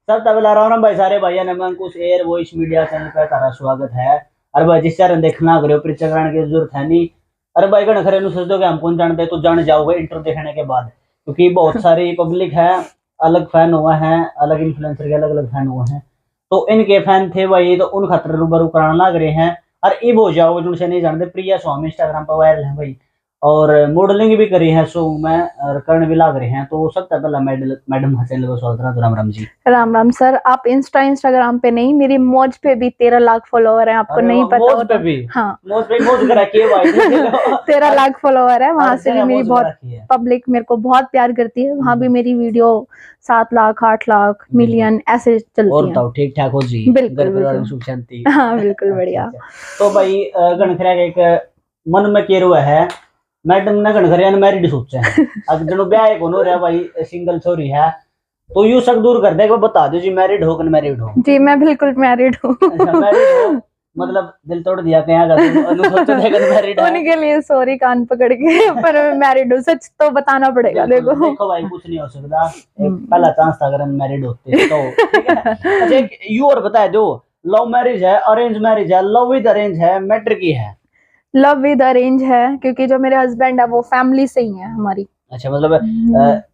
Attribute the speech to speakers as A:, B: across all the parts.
A: सब तबला राम राम भाई सारे भाइयों ने अंकुश एयर वॉइस मीडिया चैनल पर तारा स्वागत है। अरे भाई जिस चैनल देखना करो परिचय कराने की जरूरत है नहीं। अरे भाई गण खरे सोच दो कि हम कौन जानते तो जान जाओगे इंटर देखने के बाद, क्योंकि बहुत सारी पब्लिक है, अलग फैन हुए हैं, अलग इन्फ्लुएंसर के अलग अलग फैन हुए हैं। तो इनके फैन थे भाई, तो उन खतरे रूबरू कराना लग रहे हैं। और ये हो जाओगे जिनसे नहीं जानते, प्रिया स्वामी इंस्टाग्राम पर वायरल है भाई, और मॉडलिंग भी करी है शो में और करने भी लाग रहे हैं। तो सबसे पहला मैडम चैनल को स्वागत है। राम राम जी।
B: राम राम सर। आप इंस्टाग्राम पे नहीं, मेरी मौज पे भी 13 लाख फॉलोवर है। आपको नहीं पता
A: मौज
B: होता?
A: पे भी?
B: हाँ,
A: मौज करा के भाई
B: 13 लाख फॉलोवर है। वहां से भी मेरी बहुत
A: है।
B: पब्लिक मेरे को बहुत प्यार करती है। वहां भी मेरी वीडियो 7 लाख 8 लाख मिलियन ऐसे चलती
A: और
B: है।
A: बताओ ठीक ठाक हो जी?
B: बिल्कुल बिल्कुल।
A: सुख शांति?
B: हाँ बिल्कुल बढ़िया।
A: तो भाई गणखरा के एक मन में केर हुआ है, मैडम ने गणखरिया ने मैरिड सोचा है। अब जनो ब्याह एक हो रहा भाई, सिंगल छोरी है, तो यू शक दूर कर दे, बता दो जी मैरिड हो कि मैरिड हो?
B: जी मैं बिल्कुल मैरिड हूँ।
A: मैरिड हो मतलब दिल तोड़ दिया कहीं मैरिड है।
B: उनके लिए सॉरी कान पकड़ के, पर मैं मैरिड हूँ। सच तो बताना पड़ेगा।
A: देखो भाई कुछ नहीं हो सकता, एक पहला चांस था अगर हम मैरिड होते तो ठीक है। अच्छा यू और बता दो, लव मैरिज है, अरेंज मैरिज है, लव विद अरेंज है, मैटर की है?
B: लव विद अरेंज है, क्योंकि जो मेरे हस्बैंड है वो फैमिली से ही है हमारी।
A: अच्छा मतलब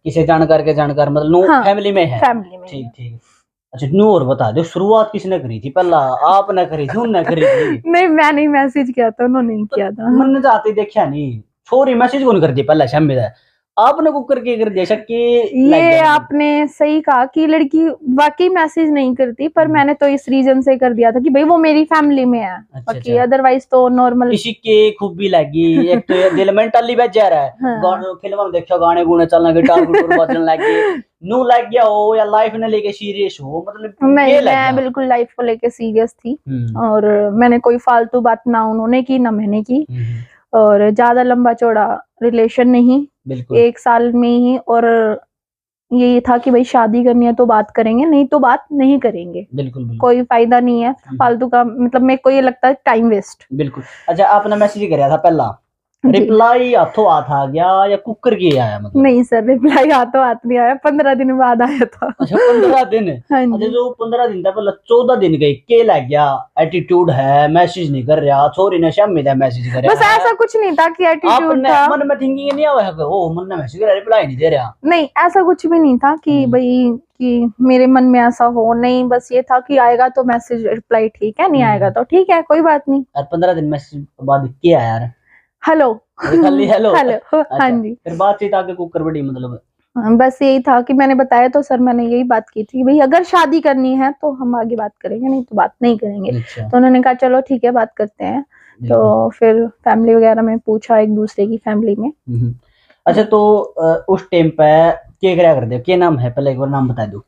A: किसी जानकार के जानकार मतलब नो
B: हाँ,
A: फैमिली में है?
B: फैमिली में।
A: ठीक ठीक। अच्छा न्यू और बता दो, शुरुआत किसने करी थी? पहला आपने करी थी उनने करी थी?
B: नहीं मैं नहीं मैसेज किया था, उन्होंने नहीं किया था।
A: मन जाते देखा नहीं, छोरी मैसेज कौन कर दी पहला शाम में? आपने कुकर के कर दिया शक कि
B: ये आपने सही कहा कि लड़की वाकई मैसेज नहीं करती, पर मैंने तो इस रीजन से कर दिया था कि भाई वो मेरी फैमिली में है। बाकी अदरवाइज तो नॉर्मल
A: किसी के खूबी लगी। एक तो दिल में टल्ली बज जा रहा है। हाँ। फिल्म में देखो गाने गुने चलना, गिटार गुटार बजने लगे, न्यू लग गया हो या लाइफ ने लेके सीरियस हो? मतलब
B: नहीं, मैं बिल्कुल लाइफ को लेके सीरियस थी। और मैंने कोई फालतू बात ना उन्होंने की ना मैंने की। और ज्यादा लंबा चौड़ा रिलेशन नहीं, 1 साल में ही। और ये था कि भाई शादी करनी है तो बात करेंगे, नहीं तो बात नहीं करेंगे। बिल्कुल। कोई फायदा नहीं है फालतू का, मतलब मेरे को ये लगता है टाइम वेस्ट।
A: बिल्कुल। अच्छा आपने मैसेज किया था पहला, रिप्लाई हाथों हाथ आ गया या कुकर की आया? मतलब
B: नहीं सर, रिप्लाई हाथों हाथ नहीं आया, 15 दिन बाद आया था।
A: अच्छा 15 दिन?
B: हाँ
A: अच्छा जो 15 दिन था पहले 14 दिन गए के लग गया, एटीट्यूड है, मैसेज नहीं कर रहा, छोरी ने शाम में मैसेज कर रहा।
B: बस ऐसा कुछ नहीं था कि एटीट्यूड था,
A: मन में थिंकिंग नहीं आया है ओ मन ने मैसेज कर रिप्लाई नहीं दे रहा?
B: नहीं ऐसा कुछ भी नहीं था कि भाई कि मेरे मन में ऐसा हो, नहीं बस ये था कि आएगा तो मैसेज रिप्लाई ठीक है, नहीं आएगा तो ठीक है, कोई बात नहीं।
A: और 15 दिन मैसेज बाद क्या यार?
B: हेलो
A: खाली हेलो
B: हेलो। हाँ जी।
A: फिर बातचीत आगे कुकर बड़ी मतलब
B: बस यही था कि मैंने बताया तो सर, मैंने यही बात की थी भाई अगर शादी करनी है तो हम आगे बात करेंगे, नहीं तो बात नहीं करेंगे। अच्छा। तो उन्होंने कहा चलो ठीक है बात करते हैं। तो फिर फैमिली वगैरह में पूछा, एक दूसरे की फैमिली में।
A: अच्छा तो उस टाइम पे क्या कर दे, क्या नाम है पहले एक बार नाम बता दो।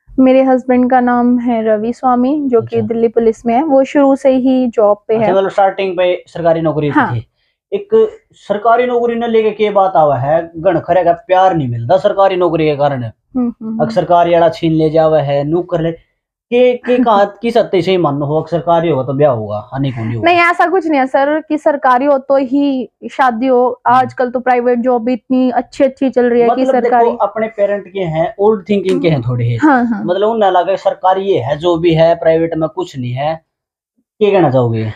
B: मेरे हस्बैंड का नाम है रवि स्वामी, जो कि दिल्ली पुलिस में है। वो शुरू से ही जॉब पे है।
A: मतलब स्टार्टिंग पे सरकारी नौकरी थी। एक सरकारी नौकरी ने लेके के बात आवा है, गणखरे का प्यार नहीं मिलता सरकारी नौकरी के कारण। अक्सर सरकारी वाला छीन ले जावा है, नूक कर ले के कहा की सत्य से ही मान हो, सरकारी होगा तो ब्याह होगा, हानि को नहीं होगा।
B: नहीं ऐसा कुछ नहीं है सर कि सरकारी हो तो ही शादी हो। आजकल तो प्राइवेट जॉब भी इतनी अच्छी चल रही है
A: मतलब
B: कि सरकारी।
A: देखो अपने पेरेंट के हैं, ओल्ड थिंकिंग के हैं थोड़े। हाँ। मतलब उन्हें लगा सरकारी ये है जो भी है, प्राइवेट में कुछ नहीं है। क्या कहना चाहोगे?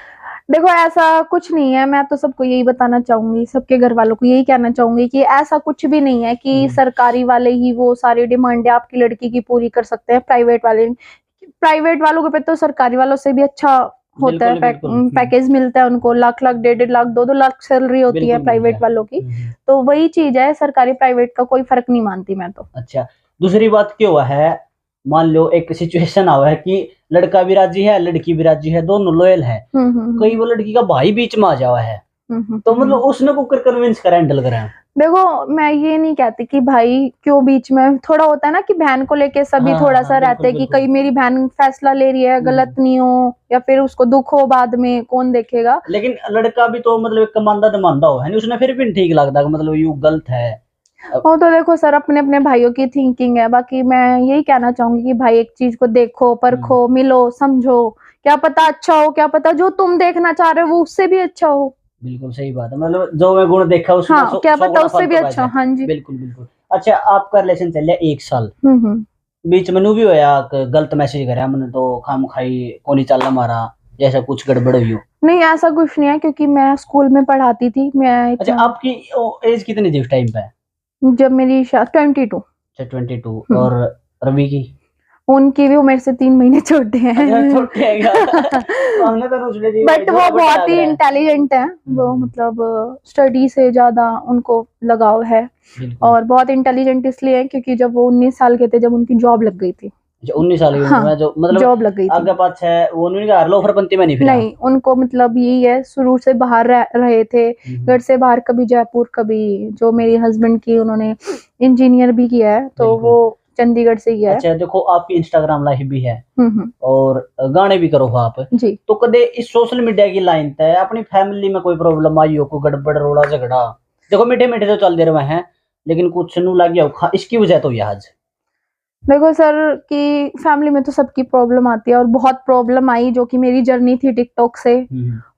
B: देखो ऐसा कुछ नहीं है, मैं तो सबको यही बताना चाहूंगी, सबके घर वालों को यही कहना चाहूंगी कि ऐसा कुछ भी नहीं है कि सरकारी वाले ही वो सारी डिमांडें आपकी लड़की की पूरी कर सकते हैं। प्राइवेट वालों के पे तो सरकारी वालों से भी अच्छा होता है। पैकेज मिलता है उनको, लाख 1.5 लाख 2 लाख सैलरी होती है प्राइवेट वालों की। तो वही चीज है, सरकारी प्राइवेट का कोई फर्क नहीं मानती मैं तो।
A: अच्छा दूसरी बात क्या हुआ है, मान लो एक सिचुएशन आवा है कि लड़का भी राजी है लड़की भी राजी है, दोनों लॉयल है, कहीं वो लड़की का भाई बीच में आ जावा है, तो मतलब उसने को कन्विंस करा, हैंडल करा।
B: देखो मैं ये नहीं कहती कि भाई क्यों बीच में, थोड़ा होता है ना कि बहन को लेके सभी थोड़ा सा रहते हैं कि कहीं मेरी बहन फैसला ले रही है गलत नहीं हो, या फिर उसको दुख हो बाद में, कौन देखेगा।
A: लेकिन लड़का भी तो मतलब कमांदा दमांदा हो है, उसने फिर भी ठीक लगता मतलब यू गलत है।
B: वो तो देखो सर अपने अपने भाइयों की थिंकिंग है। बाकी मैं यही कहना चाहूंगी कि भाई एक चीज को देखो, परखो, मिलो, समझो, क्या पता अच्छा हो, क्या पता जो तुम देखना चाह रहे हो वो उससे भी अच्छा हो।
A: बिल्कुल सही बात है, मतलब जो मैं गुण देखा उसमें
B: हाँ, क्या पता उससे भी अच्छा। हाँ जी
A: बिल्कुल बिल्कुल। अच्छा आपका रिलेशन चल रहा है 1 साल, बीच में नू भी होया कि गलत मैसेज करया मैंने तो खाम खाई कोनी चल मारा, जैसा कुछ गड़बड़ हुई हो?
B: नहीं, ऐसा कुछ नहीं है, क्योंकि मैं स्कूल में पढ़ाती थी। मैं
A: अच्छा, आपकी एज कितनी थी उस टाइम पे?
B: जब मेरी 22।
A: अच्छा 22। और रवि की?
B: उनकी भी मेरे से 3 महीने छोटे हैं।
A: अच्छा छोटे है क्या? हमने तो सोचा जी
B: बट वो बहुत ही इंटेलिजेंट है। वो मतलब स्टडी से ज्यादा उनको लगाव है। और बहुत इंटेलिजेंट इसलिए है क्योंकि जब वो 19 साल के थे, जब उनकी जॉब लग गई थी।
A: 19 साल की उम्र में जो मतलब
B: जॉब लग गई थी।
A: आगे पास है वो नहीं कहा लोफरपंती में नहीं फिरा?
B: नहीं, उनको मतलब यही है, शुरू से बाहर रहे थे, घर से बाहर, कभी जयपुर, कभी जो मेरे हस्बैंड की, उन्होंने इंजीनियर भी किया है, तो वो चंडीगढ़ से ही है।
A: अच्छा, देखो आपकी इंस्टाग्राम लाइफ भी है और गाने भी करो आप
B: जी।
A: तो कदे इस सोशल मीडिया की लाइन तय अपनी फैमिली में कोई प्रॉब्लम आई हो, कोई गड़बड़ रोड़ा झगड़ा? देखो मीठे मीठे तो चलते रहे हैं, लेकिन कुछ नू लग गया हो, इसकी वजह तो यह आज
B: देखो सर कि फैमिली में तो सबकी प्रॉब्लम आती है, और बहुत प्रॉब्लम आई, जो कि मेरी जर्नी थी टिकटॉक से।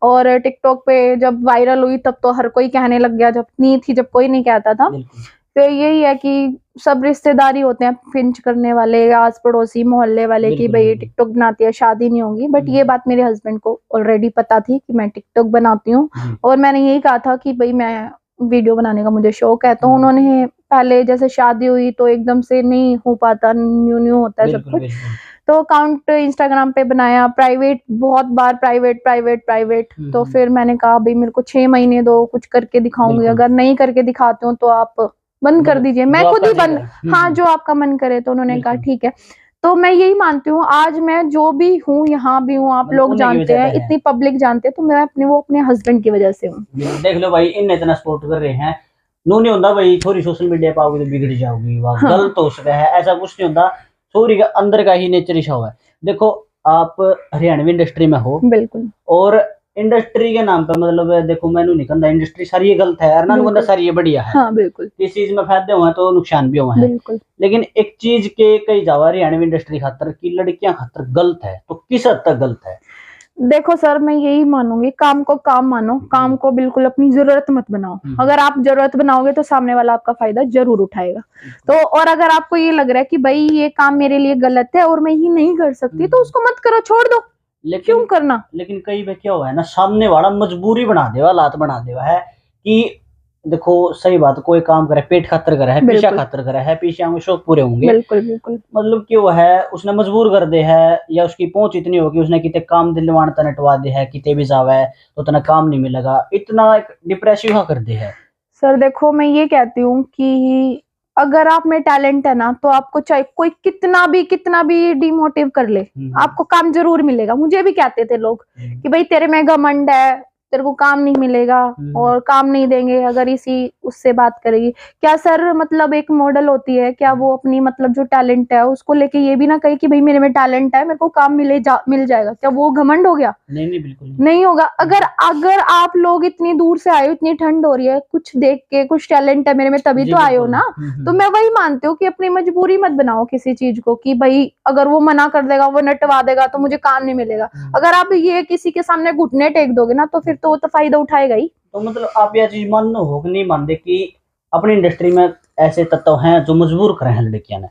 B: और टिकटॉक पे जब वायरल हुई तब तो हर कोई कहने लग गया, जब नहीं थी, जब कोई नहीं कहता था। तो यही है कि सब रिश्तेदारी होते हैं पिंच करने वाले, आस पड़ोसी मोहल्ले वाले, कि भाई टिकटॉक बनाती है, शादी नहीं होगी। बट ये बात मेरे हस्बैंड को ऑलरेडी पता थी कि मैं टिकटॉक बनाती हूँ, और मैंने यही कहा था कि भाई मैं वीडियो बनाने का मुझे शौक है। तो उन्होंने पहले जैसे शादी हुई तो एकदम से नहीं हो पाता, न्यू न्यू होता है सब कुछ, तो अकाउंट इंस्टाग्राम पे बनाया, प्राइवेट, बहुत बार प्राइवेट प्राइवेट प्राइवेट। तो फिर मैंने कहा भाई मेरे को 6 महीने दो, कुछ करके दिखाऊंगी, अगर नहीं करके दिखाते हो तो आप बंद कर दीजिए, मैं खुद ही बंद, हाँ जो आपका मन करे। तो उन्होंने कहा ठीक है। तो मैं यही मानती हूँ, आज मैं जो भी हूँ, यहाँ भी हूँ, आप लोग जानते हैं, इतनी पब्लिक जानते हैं, तो मैं वो अपने हस्बैंड की वजह से हूँ।
A: देख लो भाई, इन इतना सपोर्ट कर रहे हैं, नू नहीं होता भाई थोड़ी सोशल मीडिया पाओगे तो बिगड़ जाओगी, गलत हो सकता है, ऐसा कुछ नहीं होता। थोड़ी का अंदर का ही नेचर ही हुआ है। देखो आप हरियाणवी इंडस्ट्री में हो,
B: बिल्कुल,
A: और इंडस्ट्री के नाम पे मतलब देखो मैंने नहीं कहता इंडस्ट्री सारी ये गलत है, ना सारी ये बढ़िया है।
B: हाँ, बिल्कुल,
A: किस चीज में फायदे हुए हैं तो नुकसान भी हुए हैं,
B: बिल्कुल।
A: लेकिन एक चीज के कई जावा हरियाणवी इंडस्ट्री खातर की लड़कियां खातर गलत है, तो किस हद तक गलत है?
B: देखो सर, मैं यही मानूंगी, काम को काम मानो, काम को बिल्कुल अपनी जरूरत मत बनाओ। अगर आप जरूरत बनाओगे तो सामने वाला आपका फायदा जरूर उठाएगा। तो और अगर आपको ये लग रहा है कि भाई ये काम मेरे लिए गलत है और मैं ही नहीं कर सकती, तो उसको मत करो, छोड़ दो। क्यों करना?
A: लेकिन कई बार क्या हुआ है ना, सामने वाला मजबूरी बना देवा, हालात बना देवा है कि देखो सही बात, कोई काम करे पेट खातर करे है, पीछा खातर करे है, पीछे होंगे शौक पूरे होंगे,
B: बिल्कुल बिल्कुल।
A: मतलब क्यों है उसने मजबूर कर दे है, या उसकी पहुंच इतनी होगी उसने कितने काम दिलवान तनटवा दे है, कितने भी जावे तो तना काम नहीं मिलेगा, इतना डिप्रेसिव कर दे है।
B: सर देखो, मैं ये कहती हूँ कि अगर आप में टैलेंट है ना, तो आपको चाहे कोई कितना भी डिमोटिव कर ले, आपको काम जरूर मिलेगा। मुझे भी कहते थे लोग कि भाई तेरे में घमंड है, तेरे को काम नहीं मिलेगा, और काम नहीं देंगे अगर इसी उससे बात करेगी। क्या सर मतलब एक मॉडल होती है, क्या वो अपनी मतलब जो टैलेंट है उसको लेके ये भी ना कहे कि भाई मेरे में टैलेंट है, मेरे को काम मिल जाएगा? क्या वो घमंड हो गया?
A: नहीं बिल्कुल
B: नहीं होगा। अगर आप लोग इतनी दूर से आए हो, इतनी ठंड हो रही है, कुछ देख के कुछ टैलेंट है मेरे में तभी तो आए हो ना। तो मैं वही मानती हूँ कि अपनी मजबूरी मत बनाओ किसी चीज को, कि भाई अगर वो मना कर देगा, वो नटवा देगा तो मुझे काम नहीं मिलेगा। अगर आप ये किसी के सामने घुटने टेक दोगे ना, तो फिर तो वो तो फायदा उठाएगा ही।
A: तो मतलब आप यह चीज मानो हो कि नहीं मानते कि अपनी इंडस्ट्री में ऐसे तत्व हैं जो मजबूर करे हैं लड़कियां ने?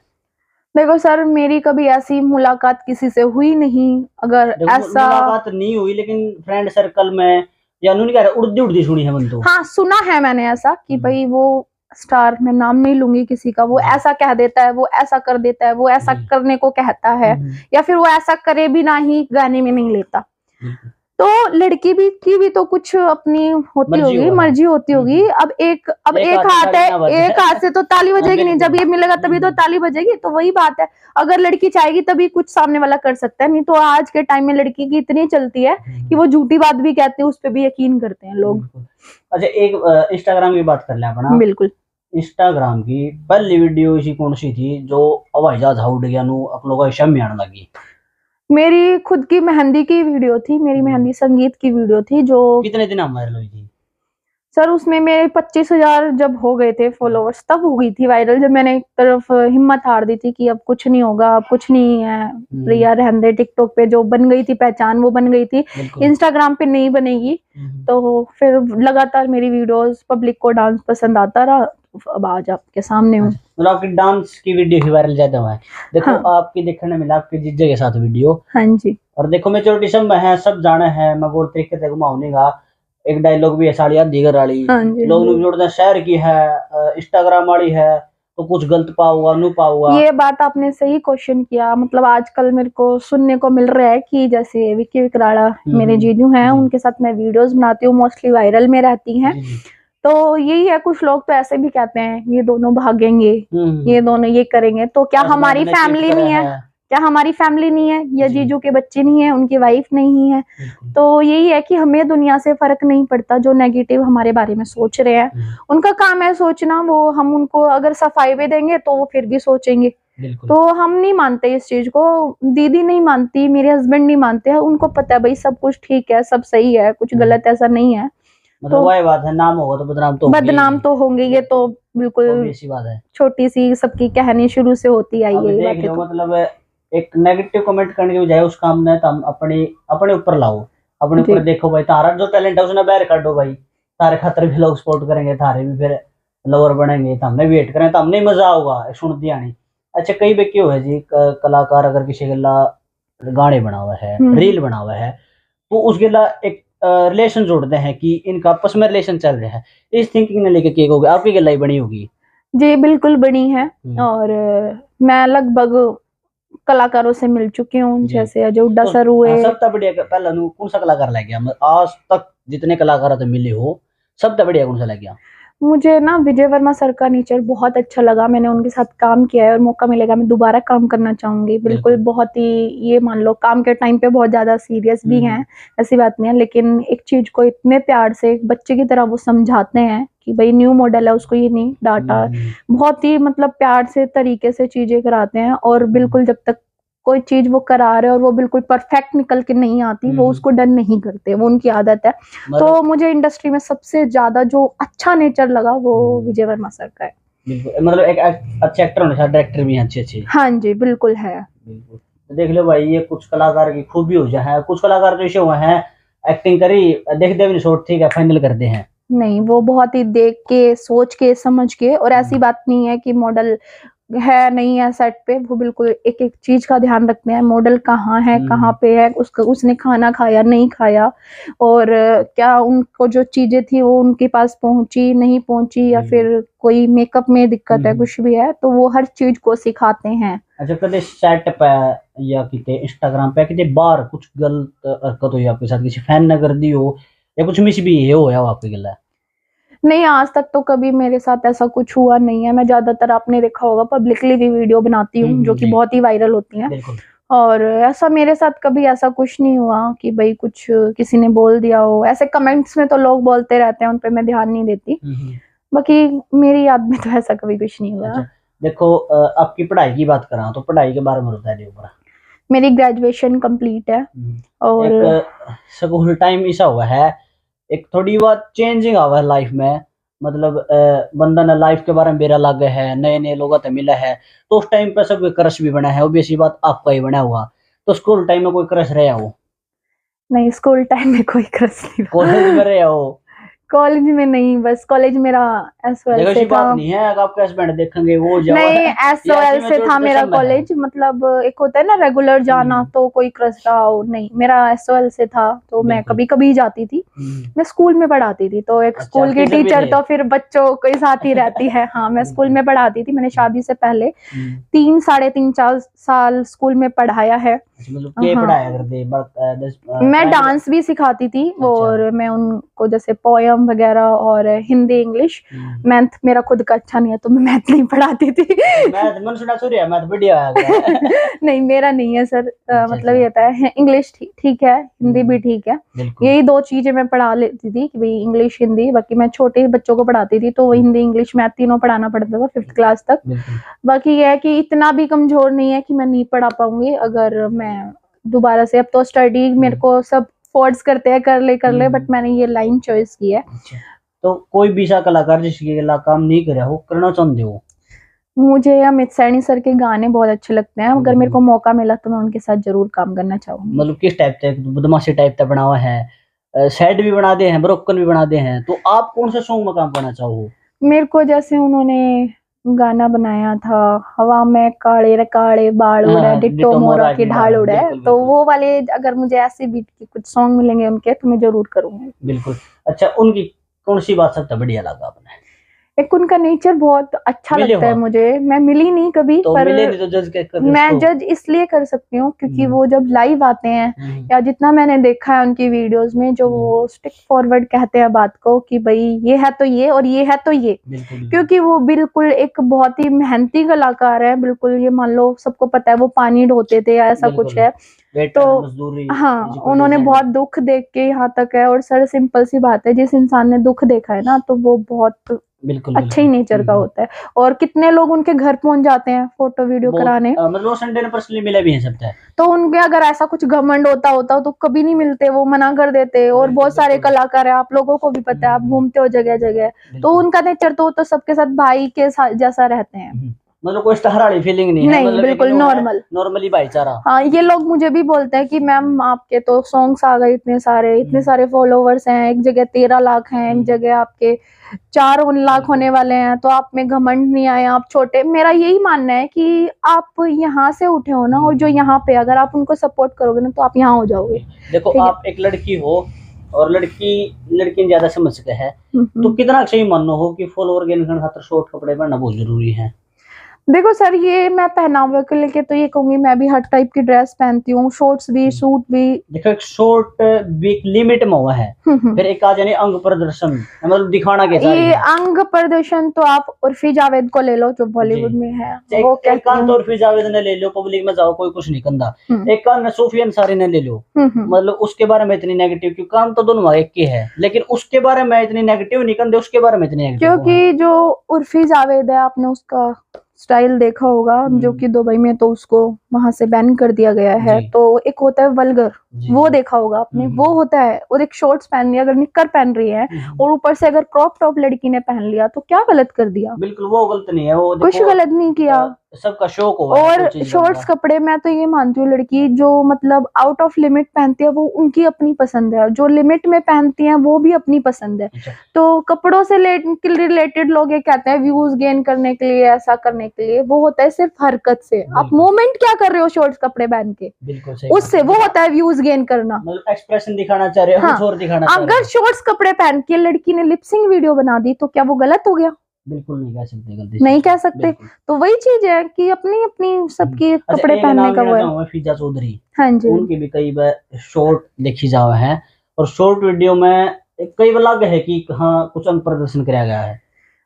B: देखो सर, मेरी कभी ऐसी मुलाकात किसी से हुई नहीं। अगर ऐसा
A: मुलाकात नहीं हुई, लेकिन फ्रेंड सर्कल में या नहीं कह रहा, उड़दी उड़दी सुनी है मन तो।
B: हाँ, सुना है मैंने ऐसा कि भाई वो स्टार, मैं नाम नहीं लूंगी किसी का, वो ऐसा कह देता है, वो ऐसा कर देता है, वो ऐसा करने को कहता है, या फिर वो ऐसा करे भी ना ही गाने में नहीं लेता। तो लड़की भी की भी तो कुछ अपनी होती होगी, मर्जी होती होगी। अब एक हाथ है, एक हाथ से तो ताली बजेगी नहीं, जब ये मिलेगा तभी तो ताली बजेगी। तो वही बात है, अगर लड़की चाहेगी तभी कुछ सामने वाला कर सकता है, नहीं तो आज के टाइम में लड़की की इतनी चलती है कि वो झूठी बात भी कहते हैं, उस पर भी यकीन करते हैं लोग।
A: अच्छा, एक इंस्टाग्राम की बात कर ले अपना।
B: बिल्कुल।
A: इंस्टाग्राम की पहली वीडियो इसी कौन सी थी जो हवाई जहाज उड़ गया नु आप लोगों को शर्म आने लगी?
B: मेरी खुद की मेहंदी की वीडियो थी, मेरी मेहंदी संगीत की वीडियो थी, जो
A: कितने दिन वायरल हुई थी?
B: सर उसमें मेरे 25,000 जब हो गए थे फॉलोअर्स, तब हो गई थी वायरल, जब मैंने एक तरफ हिम्मत हार दी थी कि अब कुछ नहीं होगा, अब कुछ नहीं है, प्रिया रहने दे। टिकटॉक पे जो बन गई थी पहचान, वो बन गई थी, इंस्टाग्राम पे नहीं बनेगी। तो फिर लगातार मेरी वीडियोस, पब्लिक को डांस पसंद आता रहा, अब आज आपके सामने हूँ।
A: मतलब आपकी डांस की वीडियो ही वायरल ज्यादा हुआ है। देखो
B: हाँ।
A: आपकी देखने मिला आपके जीजे के साथ वीडियो,
B: हाँ जी।
A: और देखो मेजोरिटी सब में है, सब जाने हैं, मैं बोल तरीके से घुमाऊंगी का एक डायलॉग भी है, साड़ियाँ दीगर वाली
B: हाँ जी।
A: लोग नु जोड़ते हैं, शहर की है, इंस्टाग्राम वाली है, तो कुछ गलत पाऊंगा नू पाऊंगा।
B: ये बात आपने सही क्वेश्चन किया। मतलब आजकल मेरे को सुनने को मिल रहा है कि जैसे विक्की विकराला मेरे जीजू हैं,
A: जी।
B: उनके साथ मैं वीडियोस बनाती हूँ, मोस्टली वायरल में रहती हैं।
A: जी जी।
B: तो यही है, कुछ लोग तो ऐसे भी कहते हैं ये दोनों भागेंगे,
A: हम्म।
B: ये दोनों ये करेंगे, तो क्या
A: हस्बैंड
B: हमारी
A: ने cheat
B: फैमिली
A: करा
B: नहीं है?
A: है।
B: क्या हमारी फैमिली नहीं है, या
A: जी।
B: जीजू के बच्चे नहीं है, उनकी वाइफ नहीं है?
A: बिल्कुल।
B: तो यही है कि हमें दुनिया से फर्क नहीं पड़ता। जो नेगेटिव हमारे बारे में सोच रहे हैं, उनका काम है सोचना, वो हम उनको अगर सफाई भी देंगे तो वो फिर भी सोचेंगे।
A: बिल्कुल।
B: तो हम नहीं मानते इस चीज को, दीदी नहीं मानती, मेरे हस्बैंड नहीं मानते हैं। उनको पता है भाई सब कुछ ठीक है, सब सही है, कुछ गलत ऐसा नहीं है।
A: मतलब
B: तो
A: वही बात है, नाम होगा तो बदनाम तो होंगे
B: बदनाम
A: ही।
B: तो होंगे, ये तो बिल्कुल
A: obvious सी बात है।
B: छोटी सी सबकी कहानी शुरू से होती आई
A: अब
B: है, ये
A: देख
B: बातें
A: लो
B: तो।
A: मतलब एक नेगेटिव कमेंट करने के बजाय उस काम में तुम अपने अपने ऊपर लाओ, अपने
B: जी।
A: ऊपर देखो भाई, तारा जो टैलेंट है उसने बाहर काटो भाई, तारे खातर भी लोग सपोर्ट करेंगे, तारे भी फिर लोअर बनेंगे, तो हमने वेट करें तो हमने मजा होगा सुन दिया नहीं। अच्छा कई व्यक्ति हो है जी, कलाकार अगर किसी गला गाने बना हुआ है, रील बना हुआ है, तो उस गला एक रिलेशन जोड़ते हैं कि इनका आपस में रिलेशन चल रहा है, इस थिंकिंग ने लेके केक होगी आपकी गला ही बनी होगी।
B: जी बिल्कुल बनी है। और मैं लगभग कलाकारों से मिल चुकी हूँ,
A: जी।
B: जैसे अजय हुड्डा
A: तो
B: सर हुए।
A: सब तो बढ़िया पहला नु कौन सा कलाकार लग गया, आज तक जितने कलाकार तो मिले हो सब तो बढ़िया कौन सा लग गया?
B: मुझे ना विजय वर्मा सर का नेचर बहुत अच्छा लगा, मैंने उनके साथ काम किया है और मौका मिलेगा मैं दोबारा काम करना चाहूंगी। बिल्कुल बहुत ही, ये मान लो काम के टाइम पे बहुत ज्यादा सीरियस भी हैं, ऐसी बात नहीं है, लेकिन एक चीज को इतने प्यार से एक बच्चे की तरह वो समझाते हैं कि भाई न्यू मॉडल है, उसको ये नहीं डांटा। बहुत ही मतलब प्यार से तरीके से चीजें कराते हैं, और बिल्कुल जब तक कोई चीज वो करा रहे हैं और वो बिल्कुल परफेक्ट निकल के नहीं आती, वो उसको डन नहीं करते, वो उनकी आदत है। तो मुझे इंडस्ट्री में सबसे ज्यादा जो अच्छा नेचर लगा वो विजय वर्मा सर का है।
A: बिल्कुल, मतलब एक अच्छे एक्टर होने साथ डायरेक्टर भी हैं अच्छे अच्छे।
B: हाँ जी बिल्कुल है।
A: बिल्कुल। तो देख लो भाई, ये कुछ कलाकार की खूबी हो जाए, कुछ कलाकार तो ऐसे हुए हैं एक्टिंग करी देख दे भी नहीं शॉर्ट ठीक है फाइनल कर दे हैं।
B: नहीं, वो बहुत ही देख के सोच के समझ के, और ऐसी बात नहीं है कि मॉडल है नहीं है सेट पे, वो बिल्कुल एक एक चीज का ध्यान रखते हैं, मॉडल कहाँ है, कहाँ पे है, उसका उसने खाना खाया नहीं खाया, और क्या उनको जो चीजें थी वो उनके पास पहुंची नहीं पहुंची, या फिर कोई मेकअप में दिक्कत है, कुछ भी है, तो वो हर चीज को सिखाते हैं।
A: अच्छा कदे सेट पे या किते इंस्टाग्राम पे किते बाहर कुछ गलत हरकत हुई आपके साथ, किसी फैन ने कर दी हो या कुछ मिस भी है हो या आपके गला?
B: नहीं, आज तक तो कभी मेरे साथ ऐसा कुछ हुआ नहीं है। मैं ज्यादातर आपने देखा होगा पब्लिकली भी वीडियो बनाती हूँ, जो कि बहुत ही वायरल होती हैं।
A: बिल्कुल।
B: और ऐसा मेरे साथ कभी ऐसा कुछ नहीं हुआ कि भाई कुछ किसी ने बोल दिया हो। ऐसे कमेंट्स में तो लोग बोलते रहते हैं, उन पे मैं ध्यान नहीं देती। बाकी मेरी याद में तो ऐसा कभी कुछ नहीं हुआ।
A: अच्छा, देखो आपकी पढ़ाई की बात करा तो पढ़ाई के बारे में बता दियो ऊपर।
B: मेरी ग्रेजुएशन कंप्लीट है। और
A: एक स्कूल टाइम ऐसा हुआ है, एक थोड़ी बात चेंजिंग हुआ है लाइफ में, मतलब बंदा ने लाइफ के बारे में बेरा लग गया है, नए नए लोगों से मिला है, तो उस टाइम पे सब क्रश भी बना है, ऑब्वियसली बात आपका ही बना हुआ, तो स्कूल टाइम में कोई क्रश रहा हो?
B: नहीं, स्कूल टाइम में कोई क्रश नहीं।
A: कॉलेज में रहा हो?
B: कॉलेज में नहीं, बस कॉलेज मेरा एसओएल
A: देखो
B: से
A: ऐसी
B: था।
A: बात नहीं है अगर आपके हस्बैंड देखेंगे वो जाओ
B: नहीं,
A: ये
B: एसओएल
A: ऐसी
B: से था
A: मेच्योरिटी
B: मेरा
A: सब में है।
B: कॉलेज। मतलब एक होता है ना रेगुलर जाना, तो कोई क्रश रहा हो, नहीं, मेरा एसओएल से था, तो मैं
A: बिल्कुल।
B: कभी कभी जाती थी। मैं स्कूल में पढ़ाती थी, तो एक
A: अच्छा,
B: स्कूल की
A: टीचर भी
B: टीचर
A: थे?
B: तो फिर बच्चों के साथ ही रहती है। हाँ, मैं स्कूल में पढ़ाती थी, मैंने शादी से पहले 3 साढ़े 3 4 साल स्कूल में पढ़ाया है।
A: अच्छा, मतलब क्या
B: हाँ,
A: पढ़ाया करते
B: मैं डांस भी सिखाती थी।
A: अच्छा।
B: और मैं उनको जैसे पोयम वगैरह और हिंदी इंग्लिश। मैथ मेरा खुद का अच्छा नहीं है, तो मैं मैथ नहीं पढ़ाती थी।
A: मैथ मन सुना सूर्य मैथ बढ़िया है।
B: नहीं, मेरा नहीं है सर। मतलब
A: अच्छा।
B: ये होता है इंग्लिश ठीक है, हिंदी भी ठीक है।
A: बिल्कुल।
B: यही 2 चीजें मैं पढ़ा लेती थी कि भाई इंग्लिश हिंदी। बाकी मैं छोटे बच्चों को पढ़ाती थी, तो वो हिंदी इंग्लिश मैथ तीनों पढ़ाना पड़ता था 5th क्लास तक। बाकी ये है कि इतना भी कमजोर नहीं है कि मैं नहीं पढ़ा पाऊंगी अगर मैं दोबारा से। अब तो स्टडी मेरे को सब फोर्स करते हैं कर ले, बट मैंने ये लाइन चॉइस की है।
A: अच्छा, तो कोई भी सा कलाकार जिसके अगला काम नहीं करे हो करना चाहते हो?
B: मुझे अमित सैनी सर के गाने बहुत अच्छे लगते हैं। अगर मेरे को मौका मिला तो मैं उनके साथ जरूर काम करना चाहूंगी।
A: मतलब किस टाइप से, बदमाशी टाइप का बना हुआ है, सैड भी बना दे हैं, ब्रोकन भी बना दे हैं, तो आप कौन से सॉन्ग में काम करना चाहो?
B: मेरे को जैसे उन्होंने गाना बनाया था, हवा में काले रे काले बाल उड़े,
A: हाँ,
B: डिट्टो मोरा की ढाल उड़े,
A: बिल्कुल
B: तो
A: बिल्कुल
B: वो वाले अगर मुझे ऐसे बीट के कुछ सॉन्ग मिलेंगे उनके तो मैं जरूर करूंगी।
A: बिल्कुल। अच्छा, उनकी कौन सी बात सबसे बढ़िया लगा आपने?
B: एक उनका नेचर बहुत अच्छा
A: मिले
B: लगता
A: हो
B: है
A: आप?
B: मुझे, मैं मिली नहीं कभी,
A: तो
B: पर
A: मिले नहीं तो जज कर
B: मैं
A: उसको।
B: जज इसलिए कर सकती हूँ क्योंकि
A: हम्म,
B: वो जब लाइव आते हैं या जितना मैंने देखा है उनकी वीडियोस में, जो वो स्टिक फॉरवर्ड कहते हैं बात को कि भाई ये है तो ये और ये है तो ये,
A: बिल्कुल बिल्कुल।
B: क्योंकि वो बिल्कुल एक बहुत ही मेहनती कलाकार है। बिल्कुल ये मान लो सबको पता है वो पानी ढोते थे या ऐसा कुछ
A: बिल्कुल
B: है,
A: वेटर
B: तो
A: मजदूरी
B: हाँ
A: इज इक्वल
B: उन्होंने
A: लीजेंड।
B: बहुत दुख देख के यहाँ तक है। और सर सिंपल सी बात है, जिस इंसान ने दुख देखा है ना तो वो बहुत
A: बिल्कुल
B: अच्छे ही
A: बिल्कुल।
B: नेचर का होता है। और कितने लोग उनके घर पहुंच जाते हैं फोटो वीडियो
A: बहुत
B: कराने,
A: मतलब संडे ने पर्सनली मिले भी हैं सबसे।
B: तो उनके अगर ऐसा कुछ घमंड होता होता तो कभी नहीं मिलते, वो मना कर देते। और
A: बिल्कुल
B: बहुत सारे
A: बिल्कुल।
B: कलाकार हैं, आप लोगों को भी पता है, आप घूमते हो जगह जगह, तो
A: बिल्कुल
B: उनका नेचर तो सबके साथ भाई के साथ जैसा रहते हैं।
A: मतलब कोई स्टार वाली फीलिंग नहीं है,
B: नहीं,
A: मतलब एक
B: बिल्कुल
A: न्यू है,
B: नॉर्मल।
A: नॉर्मली भाईचारा।
B: हाँ, ये लोग मुझे भी बोलते हैं कि मैम आपके तो सॉन्ग्स आ गए, इतने सारे फॉलोवर्स हैं, एक जगह 13 लाख हैं, एक जगह आपके 4 लाख होने वाले हैं, तो आप में घमंड नहीं आए, आप छोटे। मेरा यही मानना है कि आप यहाँ से उठे हो ना, और जो यहाँ पे अगर आप उनको सपोर्ट करोगे ना तो आप यहाँ हो जाओगे।
A: देखो
B: ठीक है।
A: आप एक लड़की हो और लड़की लड़की ज्यादा समझ सके है, तो
B: हम्म।
A: कितना सही मानो हो कि फॉलोवर गेन करने खातिर शॉर्ट कपड़े पहनना बहुत जरूरी है।
B: देखो सर, ये मैं पहनावे को लेके तो ये कहूंगी, मैं भी हर टाइप की ड्रेस पहनती हूँ, शॉर्ट्स भी, सूट भी।
A: देखो एक शॉर्ट भी लिमिट में हुआ है, फिर एक आ जाने अंग प्रदर्शन, मतलब दिखाना कैसा
B: ये
A: है।
B: अंग प्रदर्शन तो आप उर्फी जावेद को ले लो जो बॉलीवुड में है, वो
A: एक
B: कहती
A: कान
B: हूँ।
A: तो उर्फी जावेद ने ले लो, पब्लिक में जाओ कोई कुछ नहीं कंधा। एक कान सूफी अंसारी ने ले लो, मतलब उसके बारे में इतनी नेगेटिव, क्योंकि काम तो दोनों एक के है, लेकिन उसके बारे में इतनी नेगेटिव नहीं, कंधे उसके बारे में इतनी नेगेटिव।
B: क्योंकि जो उर्फी जावेद है, आपने उसका स्टाइल देखा होगा, जो कि दुबई में तो उसको वहां से बैन कर दिया गया है। तो एक होता है वल्गर, वो देखा होगा आपने, वो होता है। और एक शॉर्ट्स पहन लिया, अगर निक्कर पहन रही है और ऊपर से अगर क्रॉप टॉप लड़की ने पहन लिया तो क्या गलत कर दिया?
A: बिल्कुल वो गलत नहीं है, वो
B: कुछ गलत नहीं किया।
A: सबका शौक हो।
B: और शॉर्ट्स कपड़े, मैं तो ये मानती हूँ लड़की जो मतलब आउट ऑफ लिमिट पहनती है वो उनकी अपनी पसंद है, जो लिमिट में पहनती है वो भी अपनी पसंद है। तो कपड़ों से रिलेटेड लोग ये कहते हैं व्यूज गेन करने के लिए, ऐसा करने के लिए, वो होता है सिर्फ हरकत से। आप मूवमेंट क्या कर रहे हो शॉर्ट्स कपड़े पहन के,
A: बिल्कुल सही,
B: उससे वो होता है व्यूज गेन करना,
A: मतलब एक्सप्रेशन दिखाना चाह रहे हो,
B: हाँ।
A: कुछ और दिखाना चाह रहे
B: अगर
A: हो।
B: शॉर्ट्स कपड़े पहन के लड़की ने लिपसिंग वीडियो बना दी तो क्या वो गलत हो गया?
A: बिल्कुल नहीं कह सकते, गलती
B: नहीं कह सकते। तो वही चीज है कि अपनी अपनी सबकी कपड़े पहनने का वो है।
A: फिजा चौधरी,
B: हाँ जी,
A: उनकी भी कई बार शॉर्ट देखी जाओ है, और शॉर्ट वीडियो में कई बार लग है कि हाँ कुछ अंग प्रदर्शन किया गया है।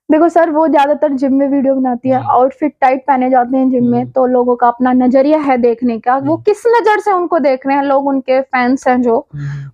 B: देखो सर, वो ज्यादातर जिम में वीडियो बनाती है, आउटफिट टाइट पहने जाते हैं जिम में, तो लोगों का अपना नजरिया है देखने का, वो किस नजर से उनको देख रहे हैं। लोग उनके फैंस हैं जो,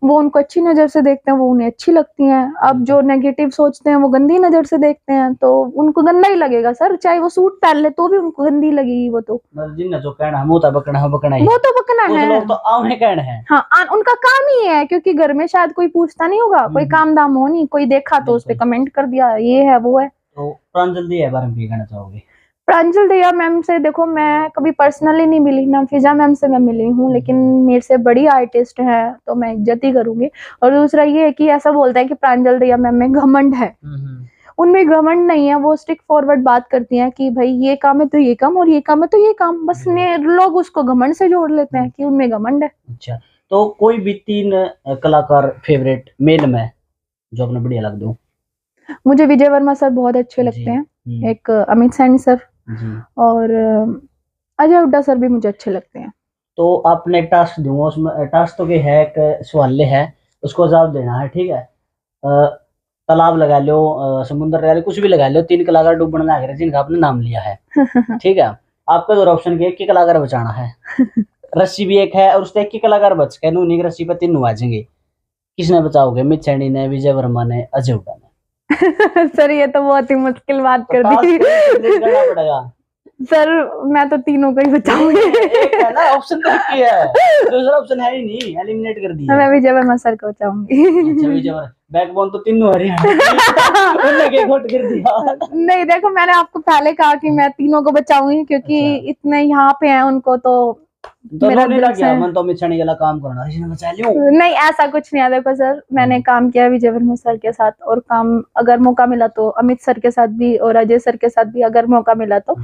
B: वो उनको अच्छी नजर से देखते हैं, वो उन्हें अच्छी लगती हैं। अब जो नेगेटिव सोचते हैं वो गंदी नजर से देखते हैं, तो उनको गंदा ही लगेगा सर, चाहे वो सूट पहन ले तो भी उनको गंदी लगेगी। वो तो
A: जिन्हें जो कहना है वो तो बकना है, बकना ही
B: वो तो बकना
A: कुछ
B: है,
A: लोग तो आम है कहना है।
B: हाँ, उनका काम ही है, क्योंकि घर में शायद कोई पूछता नहीं होगा, कोई काम दाम हो नहीं, कोई देखा तो उस पर कमेंट कर दिया, ये है वो है।
A: तो प्रांजल दी है बारे में कहना चाहोगे?
B: प्रांजल दया मैम से देखो, मैं कभी पर्सनली नहीं मिली ना, फिजा मैम से मैं मिली हूँ, लेकिन मेरे से बड़ी आर्टिस्ट है तो मैं इज्जत ही करूंगी। और दूसरा ये है कि ऐसा बोलता है कि प्रांजल दया मैम में घमंड है, उनमें घमंड नहीं है। वो स्टिक फॉरवर्ड बात करती हैं कि भाई ये काम है तो ये काम, और ये काम है तो ये काम, बस लोग उसको घमंड से जोड़ लेते हैं कि उनमें घमंड है।
A: अच्छा, तो कोई भी 3 कलाकार फेवरेट मेल में जो अपने बढ़िया लग दो?
B: मुझे विजय वर्मा सर बहुत अच्छे लगते हैं, एक अमित सैनी सर, और अजय हुड्डा सर भी मुझे अच्छे लगते हैं।
A: तो आपने एक टास्क दूंगा, उसमें टास्क तो क्या है, एक सवाल है, उसको जवाब देना है, ठीक है? तालाब लगा लो, समुद्र लगा लो, कुछ भी लगा लो, 3 कलाकार डूबने लग रहे जिनका आपने नाम लिया है, ठीक है? आपका दो ऑप्शन के, एक ही कलाकार बचाना है, रस्सी भी एक है और उससे एक ही कलाकार बच के नूनी की रस्सी पे 3 आ जाएंगे, किसने बचाओगे? अमित सैनी ने, विजय वर्मा ने, अजय हुड्डा ने?
B: सर ये तो बहुत ही मुश्किल बात कर दी
A: पड़ेगा
B: सर, मैं तो तीनों को ही बचाऊंगी।
A: एक है ना, ऑप्शन तो एक ही है, दूसरा ऑप्शन है ही नहीं, एलिमिनेट कर दिया।
B: मैं विजय वर्मा सर को बचाऊंगी।
A: अच्छा, विजय वर्मा, बैकबोन तो तीनों हरियाणा उन्होंने के घोट कर दिया।
B: नहीं देखो, मैंने आपको पहले कहा कि मैं तीनों को बचाऊंगी, क्योंकि इतने यहाँ पे हैं, उनको तो
A: तो
B: मेरा
A: नहीं
B: दिल
A: लग गया
B: से-
A: मन तो अमित शाह वाला काम करना इसने बचा लियो।
B: नहीं ऐसा कुछ नहीं है। देखो सर, मैंने काम किया विजय वर्मा सर के साथ, और काम अगर मौका मिला तो अमित सर के साथ भी और अजय सर के साथ भी अगर मौका मिला तो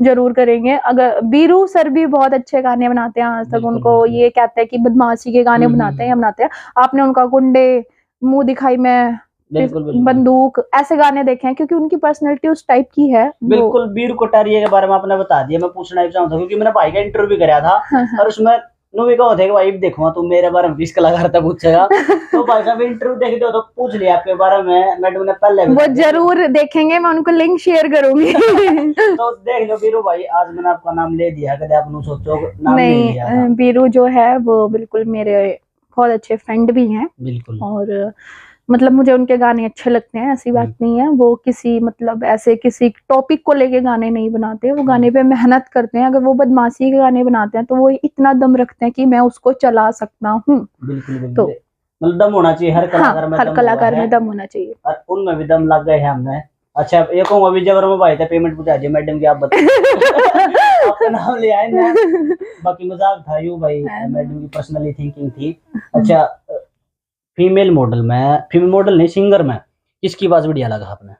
B: जरूर करेंगे। अगर बीरू सर भी बहुत अच्छे गाने बनाते हैं, आज तक
A: बिल्कुल,
B: उनको
A: बिल्कुल।
B: ये कहते हैं कि बदमाशी के गाने बनाते हैं। आपने उनका गुंडे, मुंह दिखाई में,
A: बिल्कुल बिल्कुल
B: बंदूक, ऐसे गाने देखे हैं, क्योंकि उनकी पर्सनैलिटी उस टाइप की है।
A: बिल्कुल। वीर कोटारिया के बारे में आपने बता दिया, मैं पूछना ही चाहता हूँ क्योंकि मैंने भाई का इंटरव्यू कराया था और उसमें भी कहा था कि भाई देखो तू मेरे बारे में किस कलाकार था पूछेगा तो भाई साहब इंटरव्यू देखते हो तो पूछ लिया आपके बारे में, मैडम ने पहले
B: वो जरूर देखेंगे, मैं उनको लिंक शेयर करूंगी।
A: तो देख लो बीरू भाई, आज मैंने आपका नाम ले दिया, कभी आप सोचो नाम नहीं लिया था।
B: नहीं, बीरू जो है वो बिल्कुल मेरे बहुत अच्छे फ्रेंड भी हैं,
A: बिल्कुल।
B: और मतलब मुझे उनके गाने अच्छे लगते हैं, ऐसी बात नहीं है। वो किसी मतलब ऐसे किसी टॉपिक को लेके गाने नहीं बनाते, वो गाने पे मेहनत करते हैं। अगर वो बदमाशी के गाने बनाते हैं तो वो इतना दम रखते हैं कि मैं उसको चला सकता हूँ।
A: बिल्कुल बिल्कुल।
B: तो
A: मतलब दम होना चाहिए हर कलाकार में,
B: हर
A: दम
B: कलाकार
A: हुआ
B: में
A: है
B: दम होना चाहिए।
A: और उनमें भी दम लग गए हैं हमने। अच्छा ये कहूँगा विजय वर्मा भाई थे, पेमेंट पूछा जी मैडम की, आप बताइए आपका नाम ले आए ना, बाकी मजाक था यूं भाई, मैडम की पर्सनली थिंकिंग थी। अच्छा फीमेल मॉडल नहीं सिंगर में किसकी आवाज बढ़िया लगा आपने?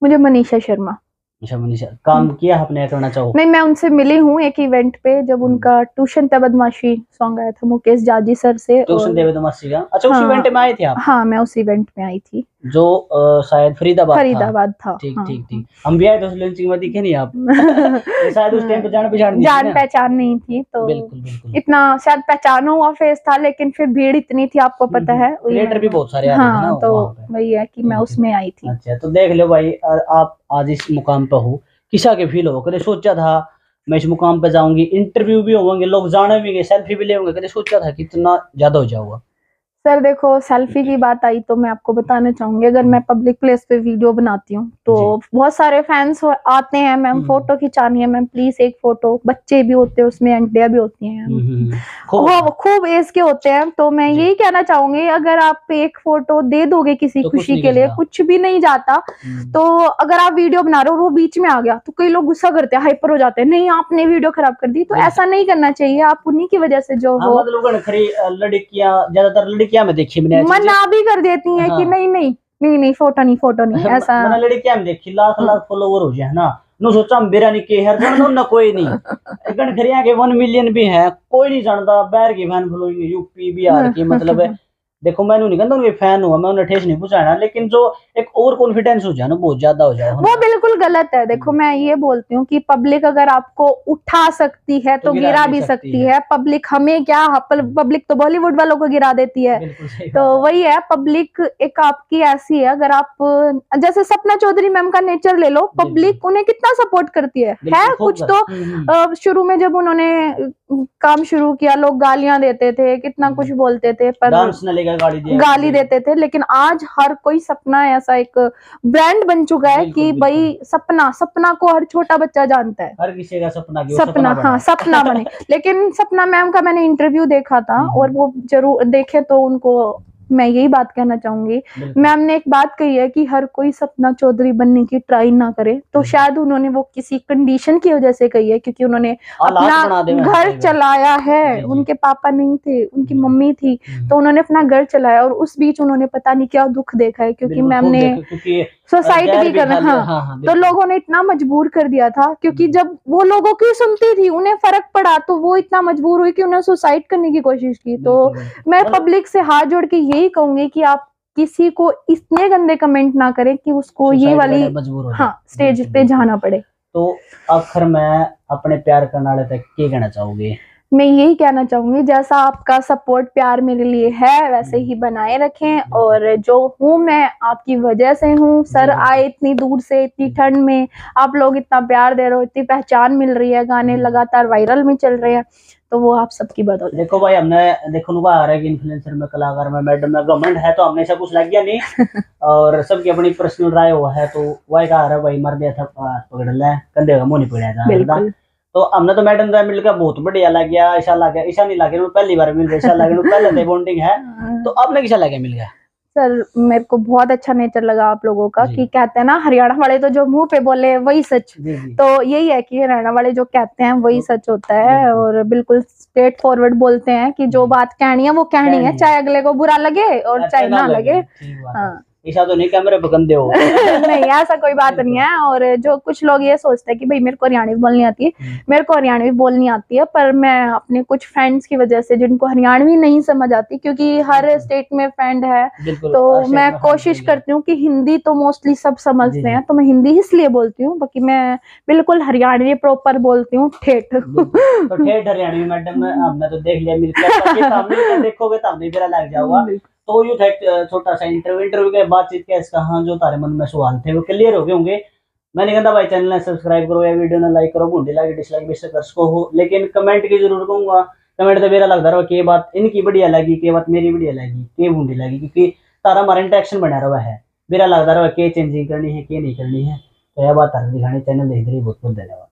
B: मुझे मनीषा शर्मा।
A: अच्छा मनीषा, काम किया आपने, करना चाहो?
B: नहीं, मैं उनसे मिली हूँ एक इवेंट पे, जब उनका ट्यूशन पे बदमाशी सॉन्ग आया था मुकेश जाजी सर से।
A: ट्यूशन देवे बदमाशी का, अच्छा उस
B: हाँ,
A: इवेंट में आए थे आप?
B: हाँ मैं उस इवेंट में आई थी
A: जो शायद फरीदाबाद
B: था।
A: ठीक
B: हाँ,
A: ठीक ठीक। हम भी आए थे उस लॉन्चिंग में, दिखे नहीं आप? ये शायद उस टाइम पे
B: जान पहचान नहीं थी तो
A: बिल्कुल बिल्कुल।
B: इतना शायद पहचाना हुआ फेस था, लेकिन फिर भीड़ इतनी थी, आपको पता है।
A: क्रिएटर भी बहुत सारे आ रहे थे ना
B: तो
A: वहाँ पे।
B: वही है कि मैं उसमें आई थी।
A: अच्छा तो देख लो भाई, आप आज इस मुकाम पे हो, किसा के फील हो? कभी सोचा था मैं इस मुकाम पे जाऊंगी? इंटरव्यू भी होंगे, लोग जाने भी गए, सेल्फी भी लेंगे, कभी सोचा था कितना ज्यादा हो जाऊंगा?
B: सर देखो, सेल्फी की बात आई तो मैं आपको बताना चाहूंगी, अगर मैं पब्लिक प्लेस पे वीडियो बनाती हूँ तो बहुत सारे फैंस आते हैं, मैम फोटो खिंचानी है, मैम प्लीज एक फोटो। बच्चे भी होते हैं उसमें, आंटियां भी होती हैं, खूब एज के होते हैं। तो मैं यही कहना चाहूंगी, अगर आप एक फोटो दे दोगे किसी
A: तो
B: खुशी के लिए, कुछ भी नहीं जाता। तो अगर आप वीडियो बना रहे हो और वो बीच में आ गया तो कई लोग गुस्सा करते हैं, हाइपर हो जाते हैं, नहीं आपने वीडियो खराब कर दी। तो ऐसा नहीं करना चाहिए, आप उन्हीं की वजह से जो हो।
A: मतलब लड़कियां, ज्यादातर लड़कियां में देखी मैंने,
B: मना भी कर देती हैं कि नहीं नहीं नहीं नहीं फोटो नहीं ऐसा।
A: मैंने लड़कियां में देखी, लाख लाख फॉलोवर हो जाए ना, नो सोचा हम बिरानी के हर जन ना कोई नहीं गण खरिया के 1 मिलियन भी है, कोई नहीं जानता बैर की फैन फॉलोइंग यूपी बिहार की। मतलब है देखो मैंने नहीं कहता उनके फैन हुआ, मैं उन्हें ठेस नहीं पहुंचाना, लेकिन जो एक ओवर कॉन्फिडेंस हो जाए ना, बहुत ज्यादा हो जाए,
B: वो बिल्कुल गलत है। देखो मैं ये बोलती हूँ कि पब्लिक अगर आपको उठा सकती है तो गिरा भी सकती है। पब्लिक हमें क्या, पब्लिक तो बॉलीवुड वालों को गिरा देती है। तो वही है, पब्लिक एक आपकी ऐसी है, अगर आप जैसे सपना चौधरी मैम का नेचर ले लो, पब्लिक उन्हें कितना सपोर्ट करती है कुछ तो। शुरू में जब उन्होंने काम शुरू किया, लोग गालियां देते थे, कितना कुछ बोलते थे, पर गाली देते थे, लेकिन आज हर कोई सपना ऐसा एक ब्रांड बन चुका है कि भाई सपना को हर छोटा बच्चा जानता है,
A: हर किसी का
B: सपना हाँ सपना बने। लेकिन सपना मैम का मैंने इंटरव्यू देखा था, और वो जरूर देखे तो उनको मैं यही बात कहना चाहूंगी, मैम ने एक बात कही है कि हर कोई सपना चौधरी बनने की ट्राई ना करे। तो शायद उन्होंने वो किसी कंडीशन की वजह से कही है, क्योंकि उन्होंने अपना घर चलाया है, उनके पापा नहीं थे, उनकी मम्मी थी, तो उन्होंने अपना घर चलाया, और उस बीच उन्होंने पता नहीं क्या दुख देखा है, क्योंकि मैम ने सुसाइड भी करना। हाँ, तो लोगों ने इतना मजबूर कर दिया था, क्योंकि जब वो लोगों की सुनती थी, उन्हें फर्क पड़ा, तो वो इतना मजबूर हुई कि उन्हें सुसाइड करने की कोशिश की। तो मैं पब्लिक से हाथ जोड़ के यही कहूंगी कि आप किसी को इतने गंदे कमेंट ना करें कि उसको ये वाली स्टेज पे जाना पड़े।
A: तो आखिर में अपने प्यार करने वाले तक क्या कहना चाहोगे?
B: मैं यही कहना चाहूंगी, जैसा आपका सपोर्ट प्यार मेरे लिए है वैसे ही बनाए रखें, और जो हूँ मैं आपकी वजह से हूँ। सर आए इतनी दूर से, इतनी ठंड में, आप लोग इतना प्यार दे रहे हो, इतनी पहचान मिल रही है, गाने लगातार वायरल में चल रहे हैं, तो वो आप सबकी बदौलत।
A: देखो भाई हमने देखो आ रहा है कि इन्फ्लुएंसर में, कलाकार में, मैडम में घमंड है, तो हमने ऐसा कुछ लग गया नहीं और सबकी अपनी पर्सनल राय हुआ है, तो वही कहा रहा भाई मर दिया था पकड़ ले कंधे का मुंह नहीं पड़ा था। तो हमने तो मैडम से मिलकर बहुत बढ़िया लग गया, ऐसा लग गया, ऐसा नहीं लगे पहली बार मिल रहा, ऐसा लगे पहले से बॉन्डिंग है। तो आपने कैसा लगे मिल गया?
B: सर मेरे को बहुत अच्छा नेचर लगा आप लोगों का
A: जी।
B: कि कहते हैं ना हरियाणा वाले तो जो मुंह पे बोले वही सच।
A: जी जी
B: तो यही है कि हरियाणा वाले जो कहते हैं वही सच होता है
A: बिल्कुल।
B: और बिल्कुल स्ट्रेट फॉरवर्ड बोलते हैं कि जो
A: जी।
B: बात कहनी है वो कहनी
A: कहनी
B: है,
A: है।
B: चाहे अगले को बुरा लगे और चाहे ना लगे।
A: ठीक बात है।
B: हाँ
A: ऐसा तो नहीं कैमरे पे गंदे हो।
B: नहीं ऐसा कोई बात नहीं
A: बिल्कुल।
B: है। और जो कुछ लोग ये सोचते हैं कि भाई मेरे को हरियाणवी बोलनी आती है, मेरे को हरियाणवी बोलनी आती है, पर मैं अपने कुछ फ्रेंड्स की वजह से जिनको हरियाणवी नहीं समझ आती, क्योंकि हर
A: बिल्कुल।
B: स्टेट में फ्रेंड है,
A: बिल्कुल
B: तो
A: हर स्टेट
B: मैं
A: में friends
B: कोशिश
A: रहेंगे।
B: करती हूँ कि हिंदी तो मोस्टली सब
A: जी
B: समझते
A: जी
B: हैं, तो मैं हिंदी इसलिए बोलती हूँ, बाकी मैं बिल्कुल हरियाणवी प्रॉपर बोलती हूँ, ठेठ।
A: बिल्कुल। तो ठेठ हरियाणवी मैडम हमने तो देख लिया, मिलकर देखोगे तो हमने मेरा लग जाऊंगा। तो यू था एक छोटा सा इंटरव्यू के बातचीत के इसका हाँ जो तारे मन में सवाल थे वो क्लियर हो गए होंगे। मैंने कहता भाई चैनल ने सब्सक्राइब करो या वीडियो ने लाइक करो, बूढ़ी लाइक डिसलाइक बेशक कर सको हो, लेकिन कमेंट की जरूर कहूंगा। कमेंट तो मेरा लगता रहा कि बात इनकी बढ़िया लगी, कि बात मेरी बढ़िया लगी, कि बूढ़ी लगी, क्योंकि तारा हमारा इंटरेक्शन बना रहा है। मेरा लगता रहा कि चेंजिंग करनी है कि नहीं करनी है। तो यह बात तारा दिखानी, चैनल देख रही बहुत बहुत धन्यवाद।